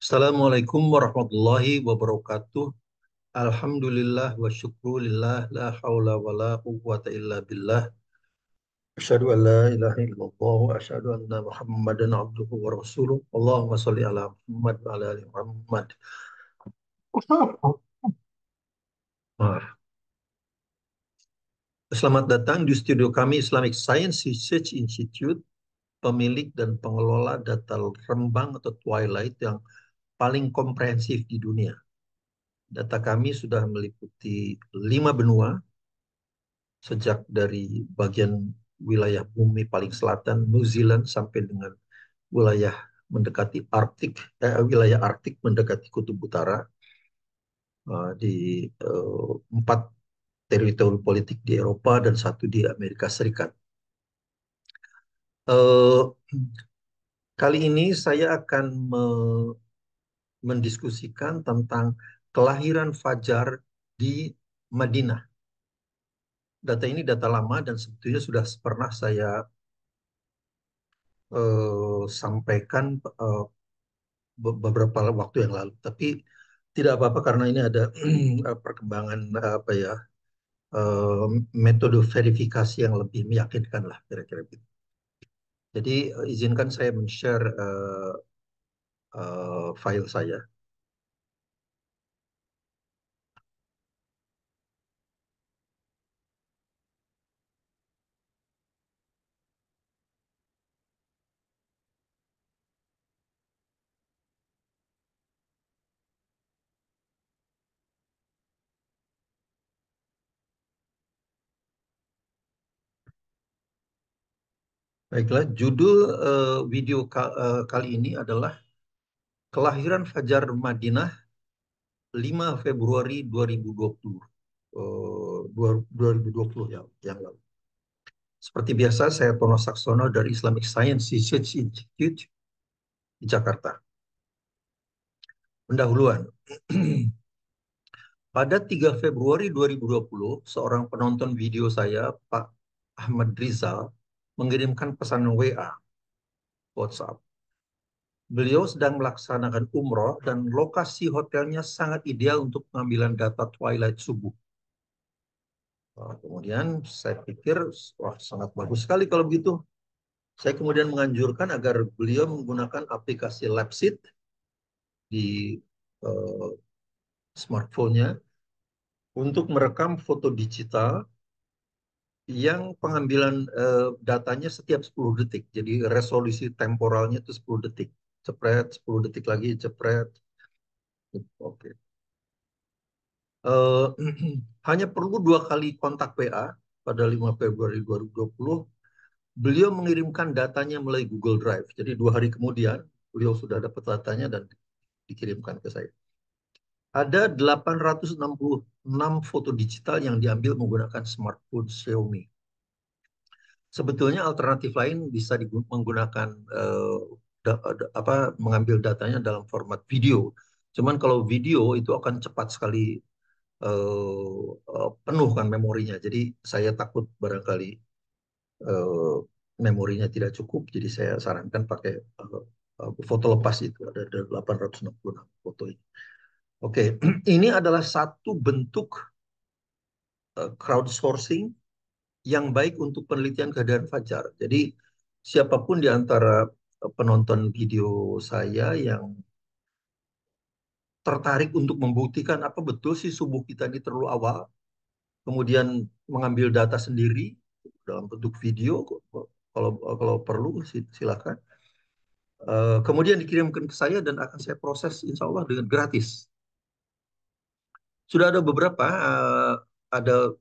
Assalamualaikum warahmatullahi wabarakatuh. Alhamdulillah wa syukrulillah la haula wa la quwwata illa billah. Asyhadu an la ilaha illallah wa asyhadu anna Muhammadan abduhu wa rasuluh. Allahumma shalli ala Muhammad wa ala ali Muhammad. Ah, Selamat datang di studio kami Islamic Science Research Institute, pemilik dan pengelola data Rembang atau Twilight yang paling komprehensif di dunia. Data kami sudah meliputi 5 benua, sejak dari bagian wilayah bumi paling selatan New Zealand sampai dengan wilayah mendekati Arktik, wilayah Arktik mendekati Kutub Utara, di 4 teritori politik di Eropa dan 1 di Amerika Serikat. Eh, Kali ini saya akan mendiskusikan tentang kelahiran Fajar di Madinah. Data ini data lama dan sebetulnya sudah pernah saya sampaikan beberapa waktu yang lalu. Tapi tidak apa-apa karena ini ada perkembangan apa ya, eh, metode verifikasi yang lebih meyakinkan lah kira-kira gitu. Jadi izinkan saya men-share file saya. Baiklah, judul video kali ini adalah Kelahiran Fajar Madinah 5 Februari 2020. 2020 yang lalu. Seperti biasa, saya Tono Saksono dari Islamic Science Research Institute di Jakarta. Pendahuluan. Pada 3 Februari 2020, seorang penonton video saya, Pak Ahmad Rizal, mengirimkan pesan WA, WhatsApp. Beliau sedang melaksanakan umroh dan lokasi hotelnya sangat ideal untuk pengambilan data twilight subuh. Kemudian saya pikir, wah sangat bagus sekali kalau begitu. Saya kemudian menganjurkan agar beliau menggunakan aplikasi Lapsit di uh, smartphone-nya untuk merekam foto digital yang pengambilan datanya setiap 10 detik. Jadi resolusi temporalnya itu 10 detik. Cepret, 10 detik lagi, cepret. Oke. Eh, Hanya perlu 2 kali kontak WA pada 5 Februari 2020. Beliau mengirimkan datanya melalui Google Drive. Jadi 2 hari kemudian, beliau sudah dapat datanya dan dikirimkan ke saya. Ada 866 foto digital yang diambil menggunakan smartphone Xiaomi. Sebetulnya alternatif lain bisa menggunakan mengambil datanya dalam format video. Cuman kalau video itu akan cepat sekali penuh kan memorinya. Jadi saya takut barangkali eh, memorinya tidak cukup. Jadi saya sarankan pakai foto lepas itu. Ada 866 foto ini. Oke, ini adalah satu bentuk crowdsourcing yang baik untuk penelitian keadaan fajar. Jadi siapapun di antara penonton video saya yang tertarik untuk membuktikan apa betul sih subuh kita ini terlalu awal, kemudian mengambil data sendiri dalam bentuk video, kalau kalau perlu silakan. Kemudian dikirimkan ke saya dan akan saya proses insya Allah dengan gratis. Sudah ada beberapa, ada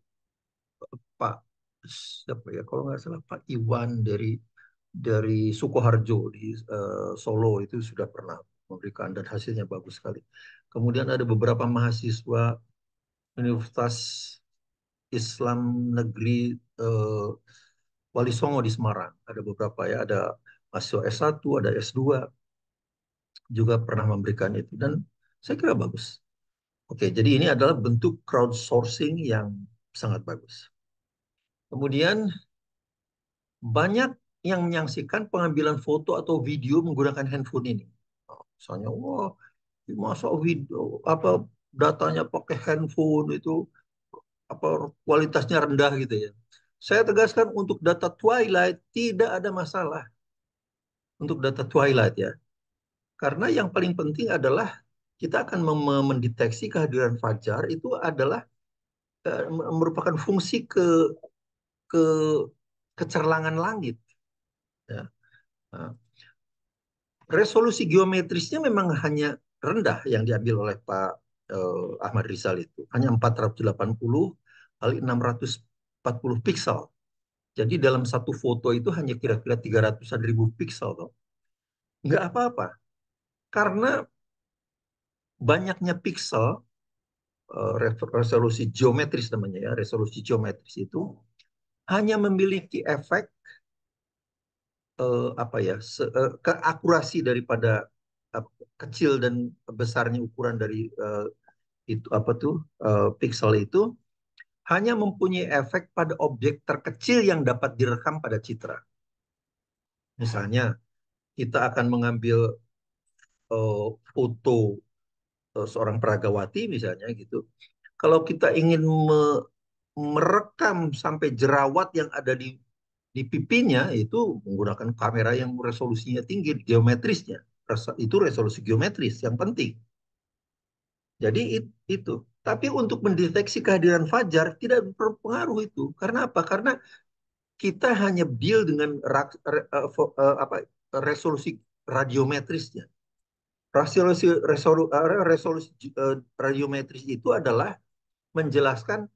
Pak siapa ya kalau nggak salah Pak Iwan dari Sukoharjo di Solo itu sudah pernah memberikan dan hasilnya bagus sekali. Kemudian ada beberapa mahasiswa Universitas Islam Negeri eh, Wali Songo di Semarang. Ada beberapa ya, ada mahasiswa S1, ada S2 juga pernah memberikan itu dan saya kira bagus. Oke, jadi ini adalah bentuk crowdsourcing yang sangat bagus. Kemudian banyak yang menyaksikan pengambilan foto atau video menggunakan handphone ini. Misalnya, wah, Masa video apa datanya pakai handphone itu apa kualitasnya rendah gitu ya. Saya tegaskan untuk data Twilight tidak ada masalah untuk data Twilight ya. Karena yang paling penting adalah kita akan mendeteksi kehadiran fajar itu adalah merupakan fungsi ke kecerlangan langit ya. Nah, resolusi geometrisnya memang hanya rendah yang diambil oleh Pak Ahmad Rizal itu hanya 480 kali 640 piksel. Jadi dalam satu foto itu hanya kira-kira 300-an ribu piksel toh. Nggak apa-apa karena banyaknya piksel resolusi geometris namanya ya, resolusi geometris itu hanya memiliki efek apa ya keakurasi daripada uh, kecil dan besarnya ukuran dari itu apa tuh pixel itu hanya mempunyai efek pada objek terkecil yang dapat direkam pada citra. Misalnya kita akan mengambil foto seorang peragawati misalnya gitu. Kalau kita ingin merekam sampai jerawat yang ada di pipinya itu menggunakan kamera yang resolusinya tinggi, geometrisnya. Itu resolusi geometris yang penting. Jadi itu. Tapi untuk mendeteksi kehadiran fajar tidak berpengaruh itu. Karena apa? Karena kita hanya deal dengan apa, resolusi radiometrisnya. Resolusi radiometris itu adalah menjelaskan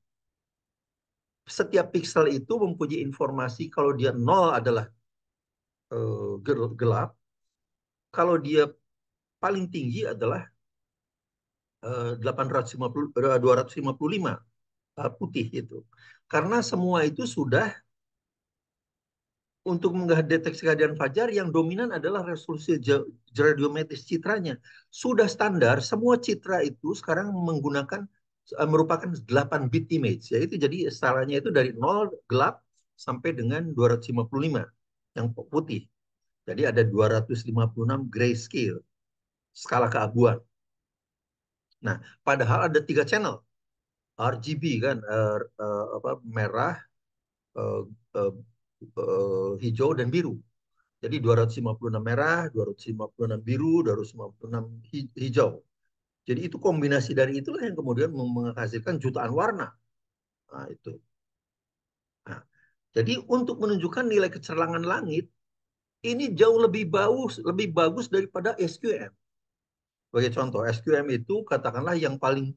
setiap pixel itu mempunyai informasi kalau dia nol adalah gelap, kalau dia paling tinggi adalah 850 255 putih itu. Karena semua itu sudah untuk mendeteksi kehadiran fajar yang dominan adalah resolusi radiometris citranya. Sudah standar semua citra itu sekarang menggunakan merupakan 8 bit image yaitu jadi skalanya itu dari 0 gelap sampai dengan 255 yang putih. Jadi ada 256 grayscale skala keabuan. Nah, padahal ada 3 channel RGB kan apa merah, uh, uh, hijau dan biru. Jadi 256 merah, 256 biru, 256 hijau. Jadi itu kombinasi dari itulah yang kemudian menghasilkan jutaan warna. Nah, itu. Nah, jadi untuk menunjukkan nilai kecerlangan langit ini jauh lebih bagus daripada SQM. Sebagai contoh, SQM itu katakanlah yang paling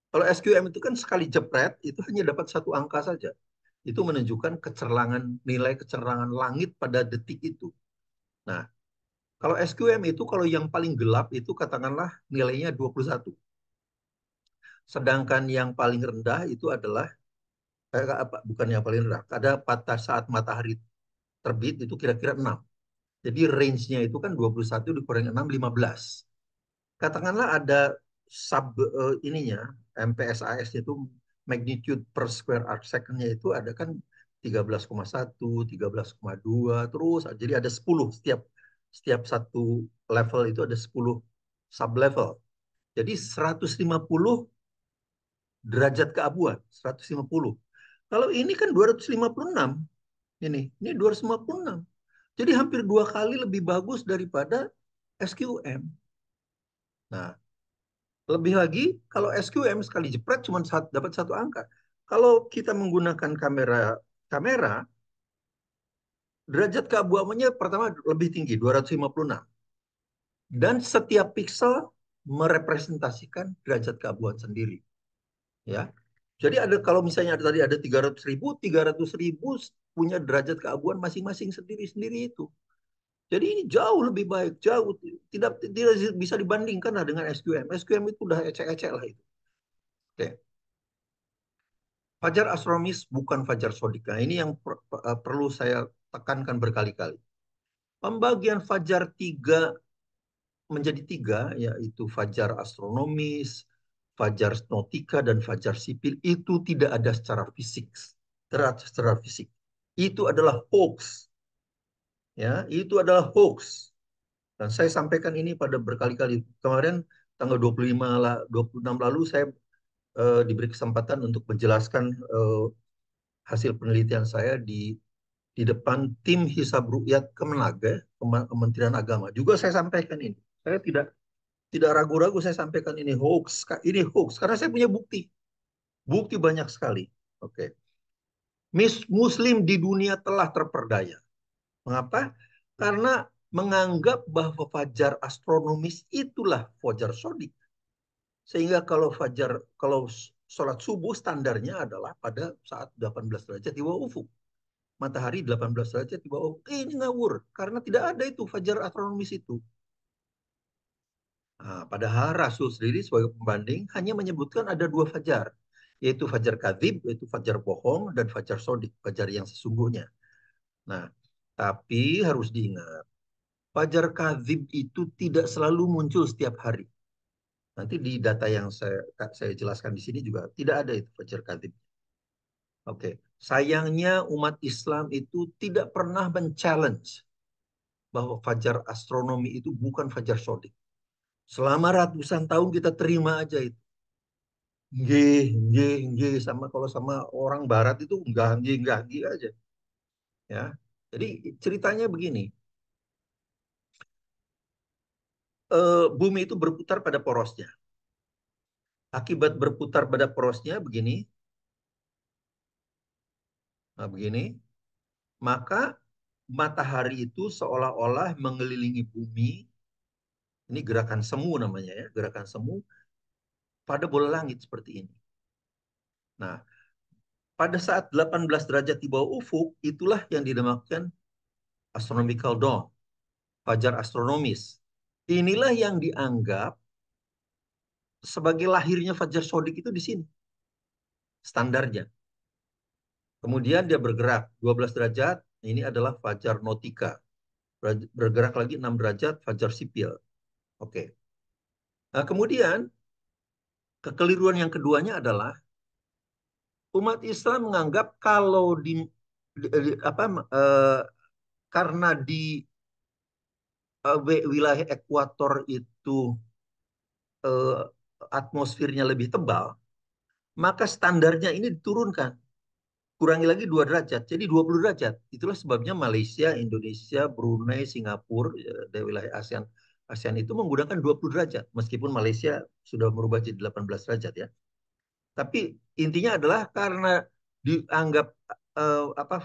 kalau SQM itu kan sekali jepret itu hanya dapat satu angka saja. Itu menunjukkan nilai kecerlangan langit pada detik itu. Nah, kalau SQM itu kalau yang paling gelap itu katakanlah nilainya 21. Sedangkan yang paling rendah itu adalah bukan yang paling rendah. Ada pada saat matahari terbit itu kira-kira 6. Jadi range-nya itu kan 21 dikurangi 6 15. Katakanlah ada sub ininya MPSAS itu magnitude per square arc second-nya itu ada kan 13,1, 13,2 terus jadi ada 10 setiap setiap satu level itu ada 10 sub level. Jadi 150 derajat keabuan, 150. Kalau ini kan 256 ini 256. Jadi hampir 2 kali lebih bagus daripada SQM. Nah, lebih lagi, kalau SQM sekali jepret cuma dapat satu angka. Kalau kita menggunakan kamera, derajat keabuannya pertama lebih tinggi, 256. Dan setiap pixel merepresentasikan derajat keabuan sendiri. Ya, jadi ada kalau misalnya tadi ada 300.000 punya derajat keabuan masing-masing sendiri-sendiri itu. Jadi ini jauh lebih baik, jauh tidak bisa dibandingkan lah dengan SQM. SQM itu udah ecek-ecek lah itu. Oke. Fajar astronomis bukan fajar sodik. Nah, ini yang perlu saya tekankan berkali-kali. Pembagian fajar menjadi tiga, yaitu fajar astronomis, fajar nautika, dan fajar sipil, itu tidak ada secara fisik. Secara fisik. Itu adalah hoax. Ya, itu adalah hoax. Dan saya sampaikan ini pada berkali-kali. Kemarin tanggal 25 lah, 26 lalu saya diberi kesempatan untuk menjelaskan hasil penelitian saya di depan tim Hisab Rukyat Kemenag, ya, Kementerian Agama. Juga saya sampaikan ini. Saya tidak ragu-ragu saya sampaikan ini hoax. Ini hoax karena saya punya bukti. Bukti banyak sekali. Oke. Muslim di dunia telah terperdaya. Mengapa? Karena menganggap bahwa fajar astronomis itulah fajar sodik. Sehingga kalau sholat subuh standarnya adalah pada saat 18 derajat di bawah ufuk. Matahari 18 derajat di bawah ufuk. Ini ngawur. Karena tidak ada itu fajar astronomis itu. Nah, padahal Rasul sendiri sebagai pembanding hanya menyebutkan ada dua fajar. Yaitu fajar kadzib, yaitu fajar bohong, dan fajar sodik, fajar yang sesungguhnya. Nah, tapi harus diingat, fajar kadzib itu tidak selalu muncul setiap hari. Nanti di data yang saya jelaskan di sini juga tidak ada itu fajar kadzib. Oke, sayangnya umat Islam itu tidak pernah men-challenge bahwa fajar astronomi itu bukan fajar sodik. Selama ratusan tahun kita terima aja itu. Nggih, nggih, nggih, sama kalau sama orang barat itu enggak nggih aja, ya. Jadi ceritanya begini, bumi itu berputar pada porosnya. Akibat berputar pada porosnya begini, nah begini, maka matahari itu seolah-olah mengelilingi bumi. Ini gerakan semu namanya, ya, gerakan semu pada bola langit seperti ini. Nah, pada saat 18 derajat di bawah ufuk, itulah yang dinamakan astronomical dawn, fajar astronomis. Inilah yang dianggap sebagai lahirnya fajar sodik itu di sini, standarnya. Kemudian dia bergerak 12 derajat, ini adalah fajar nautika. Bergerak lagi 6 derajat, fajar sipil. Oke. Nah, kemudian kekeliruan yang keduanya adalah umat Islam menganggap kalau apa karena di wilayah ekuator itu eh, atmosfernya lebih tebal, maka standarnya ini diturunkan. Kurangi lagi 2 derajat, jadi 20 derajat. Itulah sebabnya Malaysia, Indonesia, Brunei, Singapura, dari wilayah ASEAN, ASEAN itu menggunakan 20 derajat, meskipun Malaysia sudah merubah jadi 18 derajat, ya. Tapi intinya adalah karena dianggap apa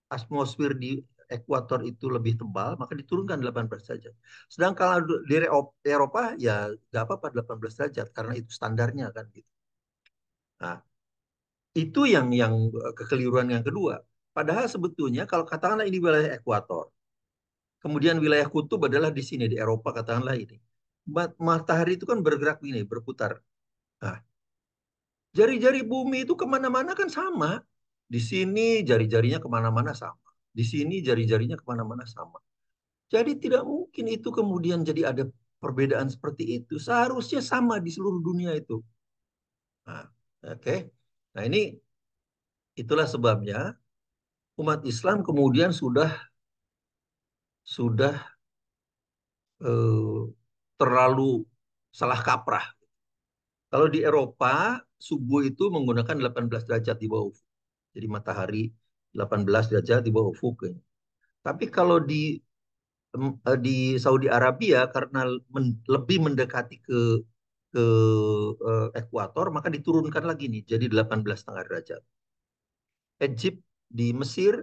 atmosfer di ekuator itu lebih tebal, maka diturunkan 18 derajat. Sedangkan kalau di Eropa ya nggak apa-apa 18 derajat karena itu standarnya kan gitu. Nah, itu yang kekeliruan yang kedua. Padahal sebetulnya kalau katakanlah ini wilayah ekuator, kemudian wilayah kutub adalah di sini di Eropa katakanlah ini. Matahari itu kan bergerak ini, berputar. Nah, jari-jari bumi itu kemana-mana kan sama. Di sini jari-jarinya kemana-mana sama. Di sini jari-jarinya kemana-mana sama. Jadi tidak mungkin itu kemudian jadi ada perbedaan seperti itu. Seharusnya sama di seluruh dunia itu. Nah, oke. Nah, itulah sebabnya umat Islam kemudian sudah eh, terlalu salah kaprah. Kalau di Eropa subuh itu menggunakan 18 derajat di bawah ufuk. Jadi matahari 18 derajat di bawah ufuk. Tapi kalau di Saudi Arabia karena lebih mendekati ke ekuator maka diturunkan lagi nih jadi 18,5 derajat. Egypt di Mesir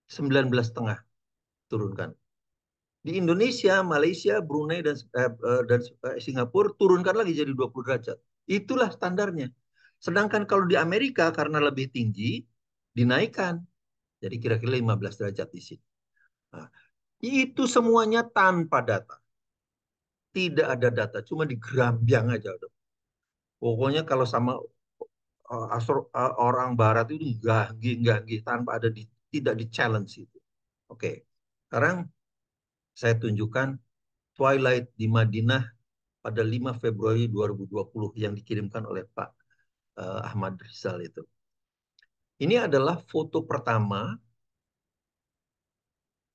19,5 turunkan. Di Indonesia, Malaysia, Brunei dan Singapura turunkan lagi jadi 20 derajat. Itulah standarnya. Sedangkan kalau di Amerika karena lebih tinggi dinaikkan. Jadi kira-kira 15 derajat di sini. Nah, itu semuanya tanpa data. Tidak ada data, cuma digerambyang aja. Pokoknya kalau sama orang barat itu enggak, tanpa tidak di challenge itu. Oke. Sekarang saya tunjukkan Twilight di Madinah pada 5 Februari 2020 yang dikirimkan oleh Pak Ahmad Rizal itu. Ini adalah foto pertama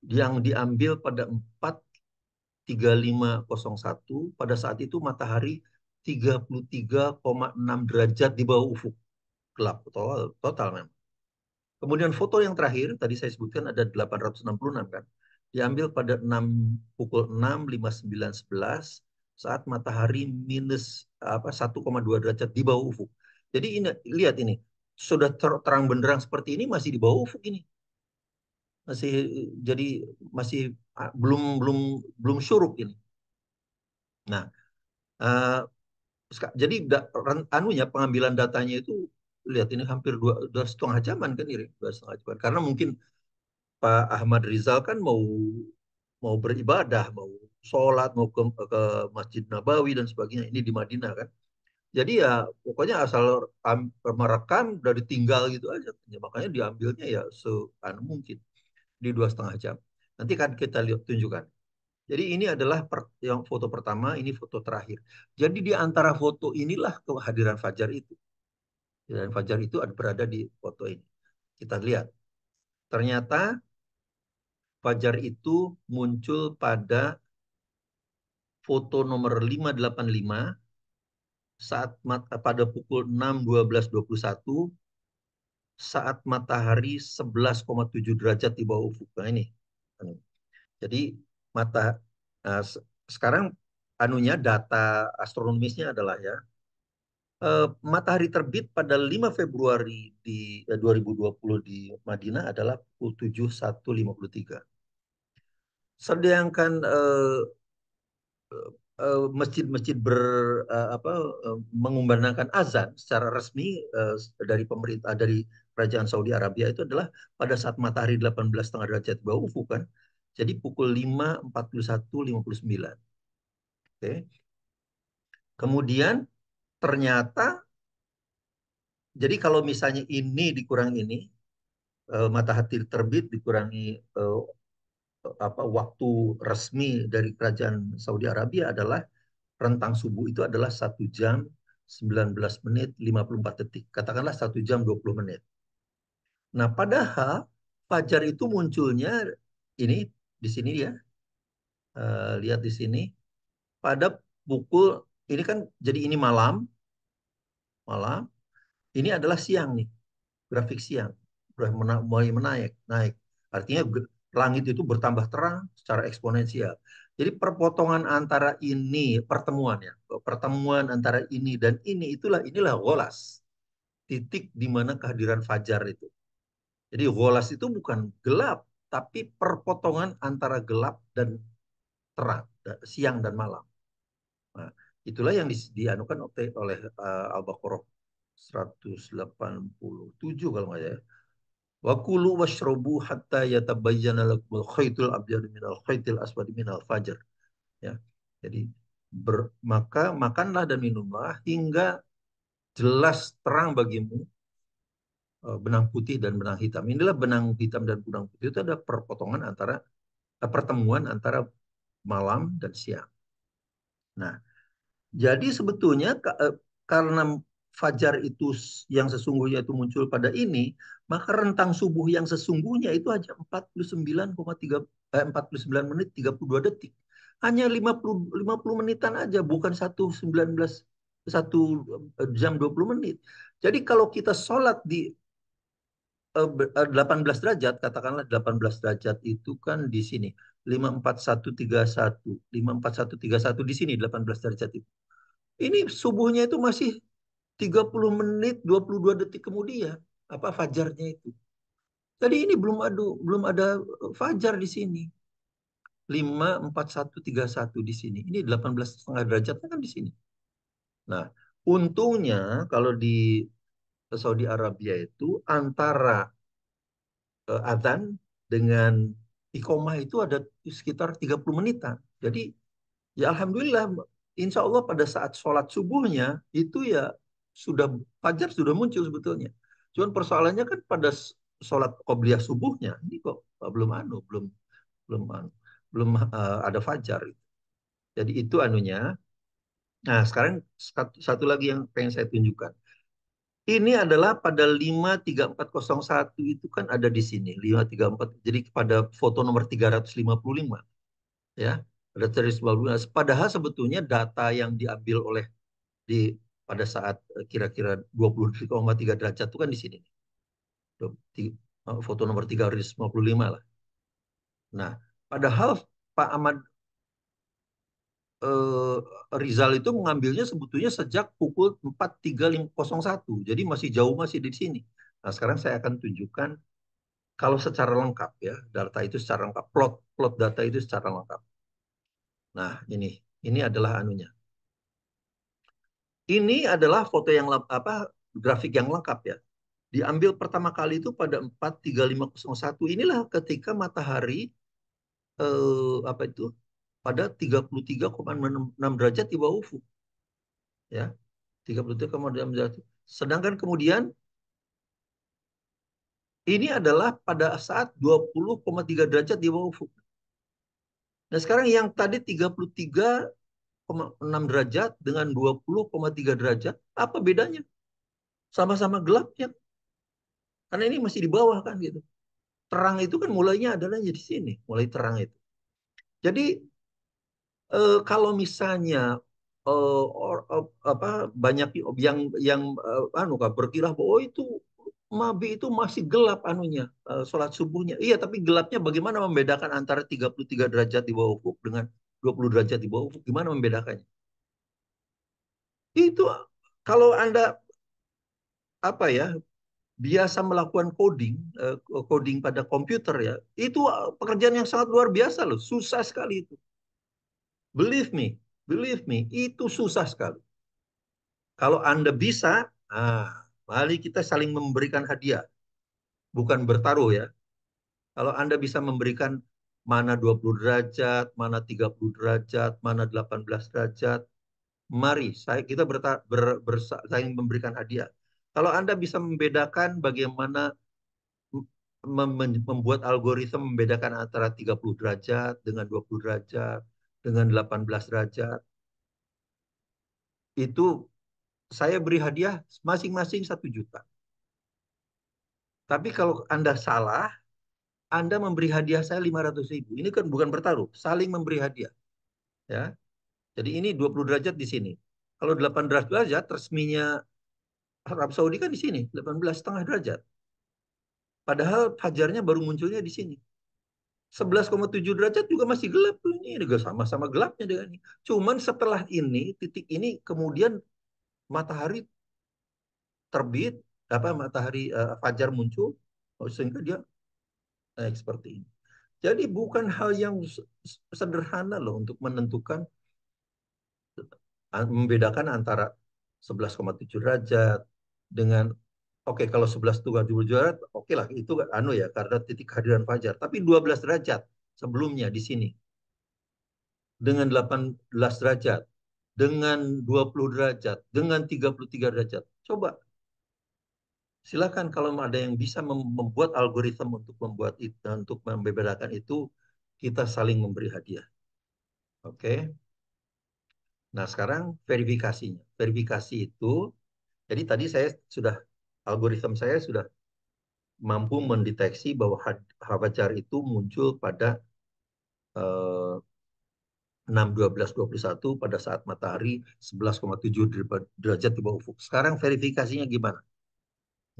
yang diambil pada 4 3501, pada saat itu matahari 33,6 derajat di bawah ufuk. Gelap total, total memang. Kemudian foto yang terakhir, tadi saya sebutkan ada 866 kan. Diambil pada pukul 6.59.11 saat matahari minus 1,2 derajat di bawah ufuk. Jadi ini, lihat ini, sudah terang benderang seperti ini masih di bawah ufuk ini. Masih jadi masih belum belum belum syuruk ini. Nah, eh, jadi anunya pengambilan datanya itu lihat ini hampir 2,5 jaman kan ini 2,5 jaman karena mungkin Pak Ahmad Rizal kan mau mau beribadah, mau sholat, mau ke Masjid Nabawi dan sebagainya. Ini di Madinah kan. Jadi ya pokoknya asal merekam udah ditinggal gitu aja. Ya, makanya diambilnya ya mungkin di 2,5 jam. Nanti kan kita lihat tunjukkan. Jadi ini adalah yang foto pertama, ini foto terakhir. Jadi di antara foto inilah kehadiran Fajar itu. Dan Fajar itu berada di foto ini. Kita lihat. Ternyata Fajar itu muncul pada foto nomor 585 saat pada pukul 6.12.21 saat matahari 11,7 derajat di bawah ufuk. Nah ini. Jadi mata nah, sekarang anunya data astronomisnya adalah ya matahari terbit pada 5 Februari di 2020 di Madinah adalah pukul 7.153. Sedangkan masjid-masjid mengumandangkan azan secara resmi dari pemerintah dari kerajaan Saudi Arabia itu adalah pada saat matahari 18,5 derajat bawah ufuk kan. Jadi pukul 5.41.59. Oke. Kemudian ternyata jadi kalau misalnya ini dikurangi ini matahari terbit dikurangi eh, waktu resmi dari kerajaan Saudi Arabia adalah rentang subuh itu adalah 1 jam 19 menit 54 detik. Katakanlah 1 jam 20 menit. Nah, padahal fajar itu munculnya ini di sini ya. Lihat di sini pada pukul ini kan jadi ini malam, malam. Ini adalah siang nih, grafik siang. Sudah mulai naik. Artinya langit itu bertambah terang secara eksponensial. Jadi perpotongan antara ini pertemuan ya, pertemuan antara ini dan inilah golas, titik di mana kehadiran fajar itu. Jadi golas itu bukan gelap, tapi perpotongan antara gelap dan terang, siang dan malam. Nah, itulah yang dianukan oleh Al-Baqarah 187 kalau nggak ya. Wa kulu washrabu hatta yatabayyana lakumul khaytul abyadu minal khaytil aswadi minal fajr. Ya. Jadi maka makanlah dan minumlah hingga jelas terang bagimu benang putih dan benang hitam. Inilah benang hitam dan benang putih itu ada perpotongan antara pertemuan antara malam dan siang. Nah, jadi sebetulnya karena fajar itu yang sesungguhnya itu muncul pada ini, maka rentang subuh yang sesungguhnya itu hanya 49 menit 32 detik. Hanya 50 menitan aja, bukan 1 jam 20 menit. Jadi kalau kita sholat di 18 derajat, katakanlah 18 derajat itu kan di sini. 54131, 54131 di sini 18 derajat itu. Ini subuhnya itu masih 30 menit 22 detik kemudian apa fajarnya itu. Tadi ini belum ada fajar di sini. 54131 di sini. Ini 18,5 derajatnya kan di sini. Nah, untungnya kalau di Saudi Arabia itu antara adzan dengan iqomah itu ada sekitar 30 menitan. Jadi ya alhamdulillah, insya Allah pada saat sholat subuhnya itu ya sudah fajar sudah muncul sebetulnya. Cuman persoalannya kan pada sholat qobliyah subuhnya ini kok belum belum belum ada fajar. Jadi itu anunya. Nah sekarang satu lagi yang pengen saya tunjukkan. Ini adalah pada 53401 itu kan ada di sini 534. Jadi pada foto nomor 355 ya Data dari 19. Padahal sebetulnya data yang diambil oleh di pada saat kira-kira 20,3 derajat itu kan di sini. Foto nomor 355 lah. Nah, padahal Pak Ahmad eh, Rizal itu mengambilnya sebetulnya sejak pukul 4.30 Jadi masih jauh, masih di sini. Nah, sekarang saya akan tunjukkan kalau secara lengkap ya, data itu secara lengkap, plot plot data itu secara lengkap. Nah, ini adalah anunya. Ini adalah foto yang apa grafik yang lengkap ya. Diambil pertama kali itu pada 4.3501. Inilah ketika matahari apa itu pada 33,6 derajat di bawah ufuk ya. 33,6 derajat. Sedangkan kemudian ini adalah pada saat 20,3 derajat di bawah ufuk. Nah, sekarang yang tadi 33,6 derajat dengan 20,3 derajat, apa bedanya? Sama-sama gelapnya. Karena ini masih di bawah kan gitu. Terang itu kan mulainya adalah di sini, mulai terang itu. Jadi kalau misalnya apa banyak yang anu kan berkira bahwa itu Mabi itu masih gelap anunya sholat subuhnya. Iya, tapi gelapnya bagaimana membedakan antara 33 derajat di bawah ufuk dengan 20 derajat di bawah ufuk? Gimana membedakannya? Itu kalau Anda apa ya biasa melakukan coding pada komputer ya, itu pekerjaan yang sangat luar biasa loh, susah sekali itu. Believe me, believe me, itu susah sekali. Kalau Anda bisa, mari kita saling memberikan hadiah, bukan bertaruh ya. Kalau Anda bisa memberikan mana 20 derajat, mana 30 derajat, mana 18 derajat, mari kita saling memberikan hadiah. Kalau Anda bisa membedakan bagaimana membuat algoritma membedakan antara 30 derajat dengan 20 derajat, dengan 18 derajat, itu saya beri hadiah masing-masing 1 juta. Tapi kalau Anda salah, Anda memberi hadiah saya 500.000. Ini kan bukan bertaruh, saling memberi hadiah. Ya. Jadi ini 20 derajat di sini. Kalau 8 derajat, resminya Arab Saudi kan di sini, 18,5 derajat. Padahal fajarnya baru munculnya di sini. 11,7 derajat juga masih gelap tuh. Ini juga sama-sama gelapnya dengan ini. Cuman setelah ini, titik ini kemudian matahari terbit, apa matahari fajar muncul, sehingga dia naik seperti ini. Jadi bukan hal yang sederhana loh untuk menentukan membedakan antara 11,7 derajat dengan oke kalau 11,7 derajat oke lah itu anu ya karena titik kehadiran fajar. Tapi 12 derajat sebelumnya di sini dengan 18 derajat, dengan 20 derajat, dengan 33 derajat. Coba silakan kalau ada yang bisa membuat algoritma untuk membuat itu, untuk membedakan itu, kita saling memberi hadiah. Oke. Nah, sekarang verifikasinya. Verifikasi itu, jadi tadi saya sudah, algoritma saya sudah mampu mendeteksi bahwa fajar itu muncul pada 6.12.21 pada saat matahari 11,7 derajat di bawah ufuk. Sekarang verifikasinya gimana?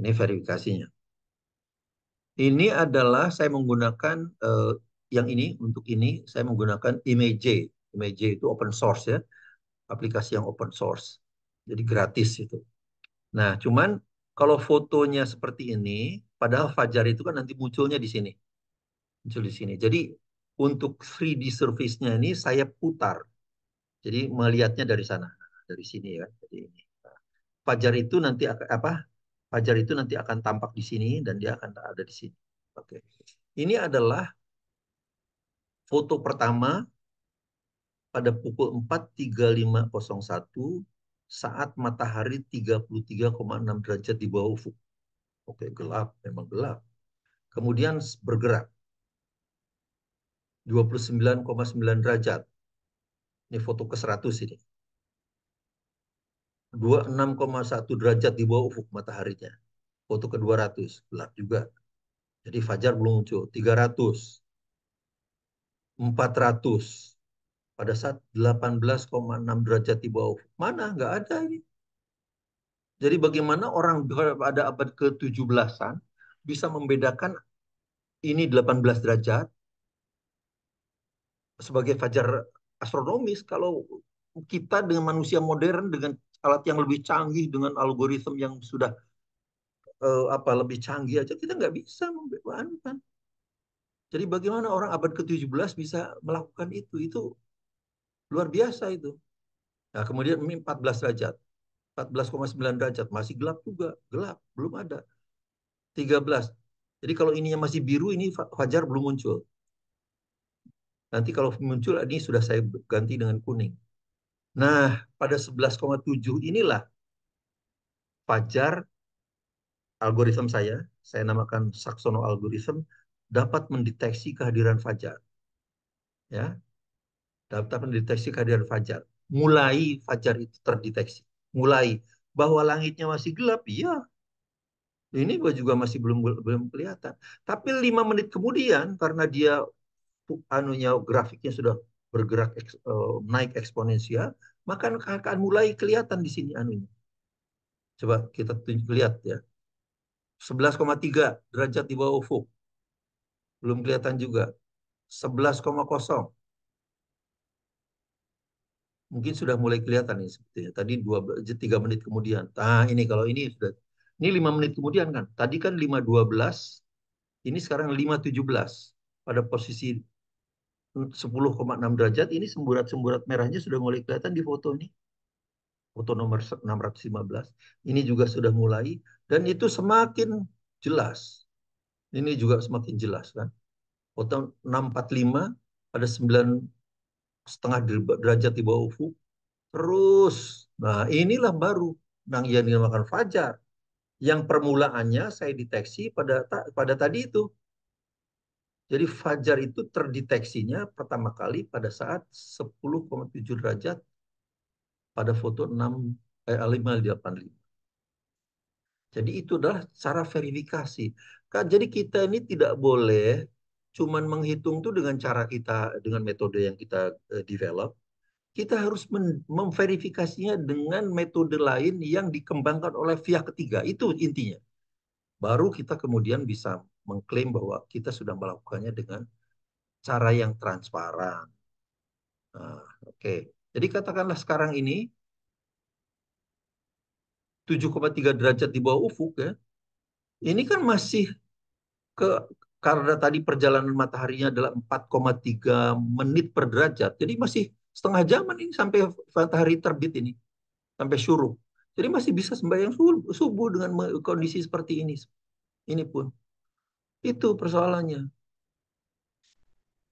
Ini verifikasinya. Ini adalah saya menggunakan yang ini untuk ini saya menggunakan Image. Image itu open source ya, aplikasi yang open source. Jadi gratis itu. Nah, cuman kalau fotonya seperti ini, padahal fajar itu kan nanti munculnya di sini. Muncul di sini. Jadi untuk 3D surface-nya ini saya putar. Jadi melihatnya dari sana, dari sini ya. Jadi ini. Fajar itu nanti akan apa? Fajar itu nanti akan tampak di sini dan dia akan ada di sini. Oke. Ini adalah foto pertama pada pukul 4.3501 saat matahari 33,6 derajat di bawah ufuk. Oke, gelap, memang gelap. Kemudian bergerak 29,9 derajat. Ini foto ke-100 ini. 26,1 derajat di bawah ufuk mataharinya. Foto ke-200, gelap juga. Jadi fajar belum muncul. 300, 400, pada saat 18,6 derajat di bawah ufuk. Mana? Nggak ada ini. Jadi bagaimana orang pada abad ke-17-an bisa membedakan ini 18 derajat sebagai fajar astronomis kalau kita dengan manusia modern dengan alat yang lebih canggih dengan algoritma yang sudah lebih canggih aja kita nggak bisa membedakan. Jadi bagaimana orang abad ke-17 bisa melakukan itu? Itu luar biasa itu. Nah, kemudian ini 14 derajat. 14,9 derajat masih gelap juga, gelap, belum ada. 13. Jadi kalau ininya masih biru ini fajar belum muncul. Nanti kalau muncul ini sudah saya ganti dengan kuning. Nah, pada 11,7 inilah fajar algoritma saya namakan Saxono algorithm dapat mendeteksi kehadiran fajar, ya, dapat mendeteksi kehadiran fajar. Mulai fajar itu terdeteksi, mulai bahwa langitnya masih gelap, iya, ini gua juga masih belum belum kelihatan. Tapi 5 menit kemudian karena dia anunya grafiknya sudah bergerak naik eksponensial, maka akan mulai kelihatan di sini anunya. Coba kita lihat ya. 11,3 derajat di bawah ufuk. Belum kelihatan juga. 11,0 mungkin sudah mulai kelihatan nih sebetulnya. Tadi 3 menit kemudian. Nah, ini kalau ini sudah ini 5 menit kemudian kan. Tadi kan 5:12, ini sekarang 5:17. Pada posisi 10,6 derajat ini semburat-semburat merahnya sudah mulai kelihatan di foto ini. Foto nomor 615. Ini juga sudah mulai dan itu semakin jelas. Ini juga semakin jelas kan. Foto 645 ada 9,5 derajat di bawah ufuk. Terus, nah inilah baru yang dinamakan fajar. Yang permulaannya saya deteksi pada tadi itu. Jadi fajar itu terdeteksinya pertama kali pada saat 10,7 derajat pada foto 585. Jadi itu adalah cara verifikasi. Kan jadi kita ini tidak boleh cuman menghitung tuh dengan cara kita dengan metode yang kita develop. Kita harus memverifikasinya dengan metode lain yang dikembangkan oleh pihak ketiga. Itu intinya. Baru kita kemudian bisa mengklaim bahwa kita sudah melakukannya dengan cara yang transparan. Nah, oke. Jadi katakanlah sekarang ini 7,3 derajat di bawah ufuk ya. Ini kan masih ke karena tadi perjalanan mataharinya adalah 4,3 menit per derajat. Jadi masih setengah jaman ini sampai matahari terbit ini, sampai syuruk. Jadi masih bisa sembahyang subuh dengan kondisi seperti ini. Ini pun. Itu persoalannya.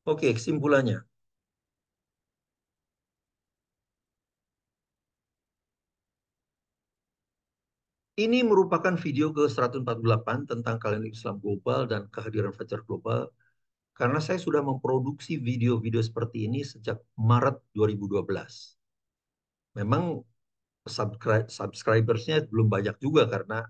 Oke, kesimpulannya. Ini merupakan video ke-148 tentang kalender Islam global dan kehadiran fajar global karena saya sudah memproduksi video-video seperti ini sejak Maret 2012. Memang subscribersnya belum banyak juga karena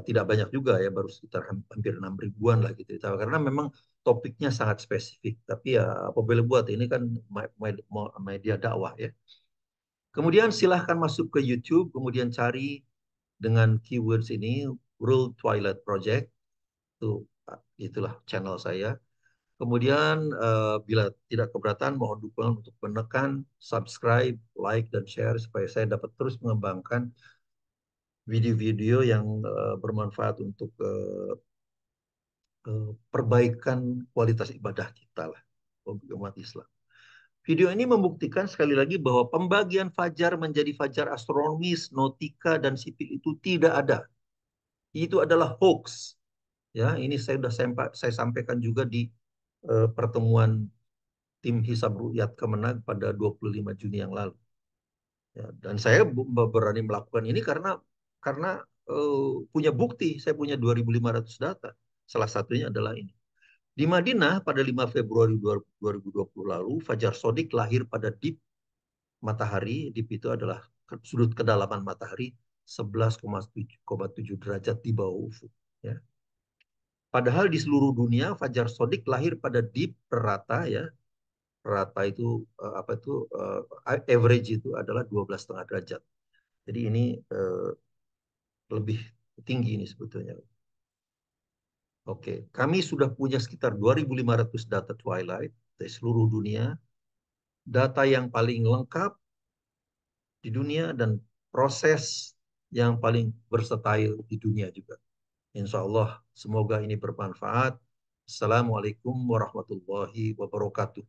tidak banyak juga ya, baru sekitar hampir 6 ribuan lah gitu. Karena memang topiknya sangat spesifik. Tapi ya apa boleh buat, ini kan media dakwah ya. Kemudian silahkan masuk ke YouTube, kemudian cari dengan keywords ini, World Twilight Project. Itulah channel saya. Kemudian bila tidak keberatan, mohon dukungan untuk menekan subscribe, like, dan share supaya saya dapat terus mengembangkan video-video yang bermanfaat untuk perbaikan kualitas ibadah kita lah umat Islam. Video ini membuktikan sekali lagi bahwa pembagian fajar menjadi fajar astronomis, nautika, dan sipil itu tidak ada. Itu adalah hoax. Ya, ini saya sampaikan juga di pertemuan tim Hisab Ru'yat Kemenag pada 25 Juni yang lalu. Ya, dan saya berani melakukan ini karena punya bukti. Saya punya 2.500 data. Salah satunya adalah ini. Di Madinah pada 5 Februari 2020 lalu, Fajar Sodik lahir pada dip matahari. Dip itu adalah sudut kedalaman matahari 11,7 derajat di bawah ufuk. Ya. Padahal di seluruh dunia Fajar Sodik lahir pada dip rata ya rata itu apa itu average itu adalah 12,5 derajat. Jadi ini lebih tinggi ini sebetulnya. Oke, kami sudah punya sekitar 2.500 data twilight dari seluruh dunia, data yang paling lengkap di dunia dan proses yang paling versatile di dunia juga. Insya Allah, semoga ini bermanfaat. Assalamualaikum warahmatullahi wabarakatuh.